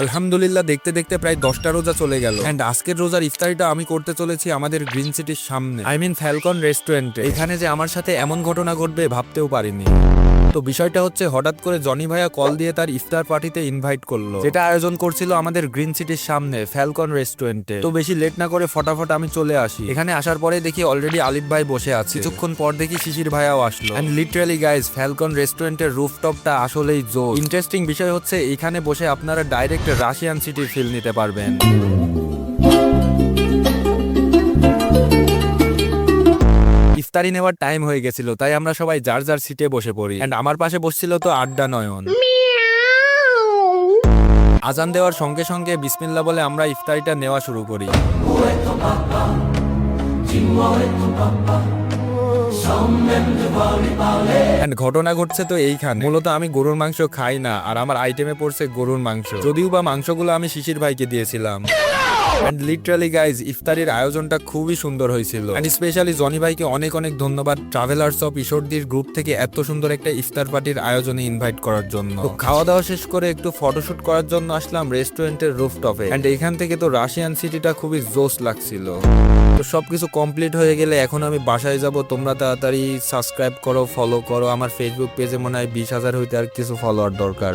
আলহামদুলিল্লাহ দেখতে দেখতে প্রায় 10টা রোজা চলে গেল এন্ড আজকের রোজার ইফতারিটা আমি করতে চলেছি আমাদের গ্রিন সিটির সামনে, আই মিন ফ্যালকন রেস্টুরেন্টে। এখানে যে আমার সাথে এমন ঘটনা ঘটবে ভাবতেও পারিনি। তো বিষয়টা হচ্ছে, হঠাৎ করে জনি ভাইয়া কল দিয়ে তার ইফতার পার্টিতে ইনভাইট করলো, যেটা আয়োজন করছিল আমাদের গ্রিন সিটির সামনে ফ্যালকন রেস্টুরেন্টে। তো বেশি লেট না করে ফটাফট আমি চলে আসি। এখানে আসার পরে দেখি অলরেডি আলিফ ভাই বসে আছে। কিছুক্ষণ পর দেখি শিশির ভাইয়াও আসলো। এন্ড লিটারালি গাইজ, ফ্যালকন রেস্টুরেন্টের রুফটপটা আসলেই জোস। ইন্টারেস্টিং বিষয় হচ্ছে, এখানে বসে আপনারা ডাইরেক্ট রাশিয়ান সিটির ফিল নিতে পারবেন। ইফতারি নেওয়ার টাইম হয়ে গেছিল, তাই আমরা সবাই যার যার সিটে বসে পড়ি। এন্ড আমার পাশে বসছিল তো আড্ডা নয়ন। আজান দেওয়ার সঙ্গে সঙ্গে বিসমিল্লাহ বলে আমরা ইফতারিটা নেওয়া শুরু করি। এন্ড ঘটনা ঘটছে তো এইখানে। মূলত আমি গরুর মাংস খাই না, আর আমার আইটেমে পড়ছে গরুর মাংস, যদিও বা মাংসগুলো আমি শিশির ভাইকে দিয়েছিলাম। এন্ড লিটারালি গাইজ, ইফতারির আয়োজনটা খুবই সুন্দর হয়েছিল। এন্ড স্পেশালি জনি ভাইকে অনেক অনেক ধন্যবাদ ট্রাভেলার্স অফ ঈশ্বরদীর গ্রুপ থেকে এত সুন্দর একটা ইফতার পার্টির আয়োজনে ইনভাইট করার জন্য। তো খাওয়া দাওয়া শেষ করে একটু ফটোশুট করার জন্য আসলাম রেস্টুরেন্টের রুফটপে। এন্ড এখান থেকে তো রাশিয়ান সিটিটা খুবই জোস লাগছিল। তো সবকিছু কমপ্লিট হয়ে গেলে এখন আমি বাসায় যাব। তোমরা তাড়াতাড়ি সাবস্ক্রাইব করো, ফলো করো। আমার ফেসবুক পেজে মনে হয় 20,000 হইতে আর কিছু ফলোয়ার দরকার।